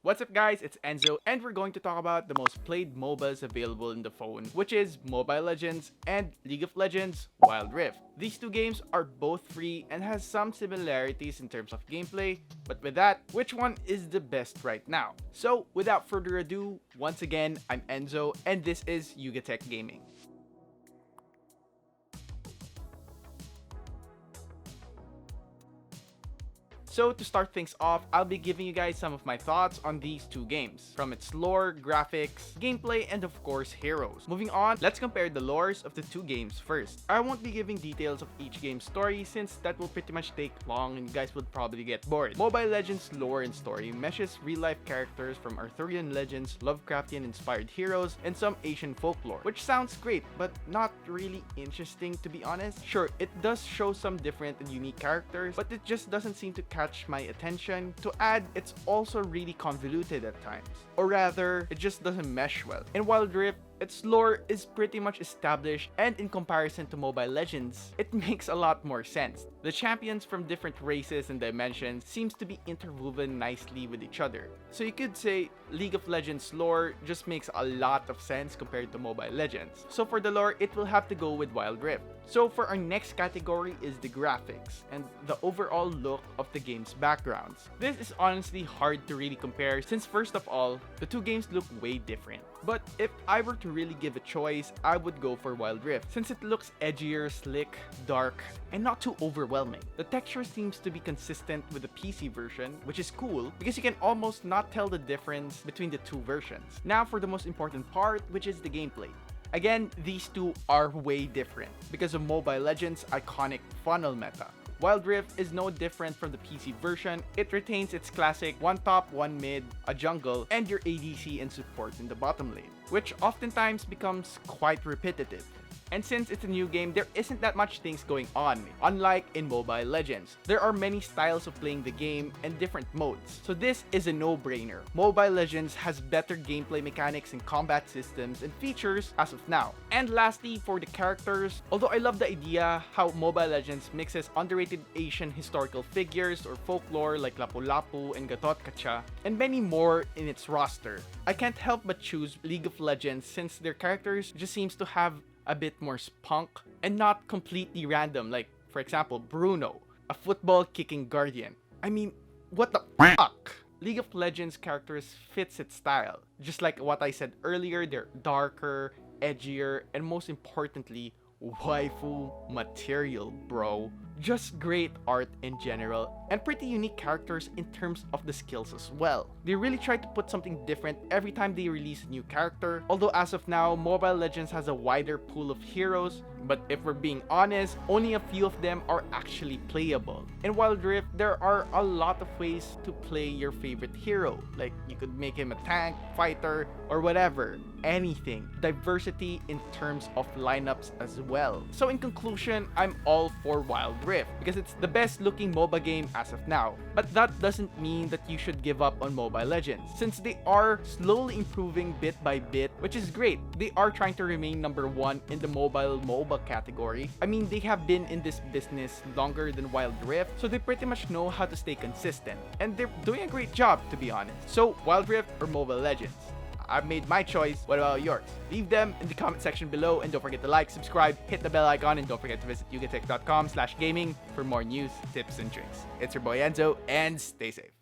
What's up guys, it's Enzo and we're going to talk about the most played MOBAs available in the phone, which is Mobile Legends and League of Legends Wild Rift. These two games are both free and has some similarities in terms of gameplay, but with that, which one is the best right now? So without further ado, once again, I'm Enzo and this is Yugatech Gaming. So to start things off, I'll be giving you guys some of my thoughts on these two games, from its lore, graphics, gameplay, and of course heroes. Moving on, let's compare the lores of the two games first. I won't be giving details of each game's story since that will pretty much take long and you guys would probably get bored. Mobile Legends lore and story meshes real-life characters from Arthurian legends, Lovecraftian-inspired heroes, and some Asian folklore, which sounds great, but not really interesting to be honest. Sure, it does show some different and unique characters, but it just doesn't seem to catch my attention. To add, it's also really convoluted at times. Or rather, it just doesn't mesh well. In Wild Rift, its lore is pretty much established, and in comparison to Mobile Legends, it makes a lot more sense. The champions from different races and dimensions seems to be interwoven nicely with each other. So you could say League of Legends lore just makes a lot of sense compared to Mobile Legends. So for the lore, it will have to go with Wild Rift. So for our next category is the graphics and the overall look of the game's backgrounds. This is honestly hard to really compare since first of all, the two games look way different. But if I were to really give a choice, I would go for Wild Rift since it looks edgier, slick, dark, and not too overwhelming. The texture seems to be consistent with the PC version, which is cool because you can almost not tell the difference between the two versions. Now for the most important part, which is the gameplay. Again, these two are way different because of Mobile Legends' iconic funnel meta. Wild Rift is no different from the PC version. It retains its classic one top, one mid, a jungle, and your ADC and support in the bottom lane, which oftentimes becomes quite repetitive. And since it's a new game, there isn't that much things going on, unlike in Mobile Legends. There are many styles of playing the game and different modes, so this is a no-brainer. Mobile Legends has better gameplay mechanics and combat systems and features as of now. And lastly, for the characters, although I love the idea how Mobile Legends mixes underrated Asian historical figures or folklore like Lapu-Lapu and Gatot Kacha, and many more in its roster, I can't help but choose League of Legends since their characters just seems to have a bit more spunk and not completely random, like for example Bruno, a football kicking guardian. I mean, what the fuck? League of Legends characters fits its style. Just like what I said earlier, they're darker, edgier, and most importantly, waifu material, bro. Just great art in general, and pretty unique characters in terms of the skills as well. They really try to put something different every time they release a new character, although as of now, Mobile Legends has a wider pool of heroes, but if we're being honest, only a few of them are actually playable. In Wild Rift, there are a lot of ways to play your favorite hero, like you could make him a tank, fighter, or whatever. Anything. Diversity in terms of lineups as well. So in conclusion, I'm all for Wild Rift because it's the best looking MOBA game as of now. But that doesn't mean that you should give up on Mobile Legends since they are slowly improving bit by bit, which is great. They are trying to remain number one in the mobile MOBA category. I mean, they have been in this business longer than Wild Rift, so they pretty much know how to stay consistent. And they're doing a great job, to be honest. So Wild Rift or Mobile Legends? I've made my choice. What about yours? Leave them in the comment section below and don't forget to like, subscribe, hit the bell icon, and don't forget to visit yugatech.com/gaming for more news, tips, and tricks. It's your boy Enzo, and stay safe.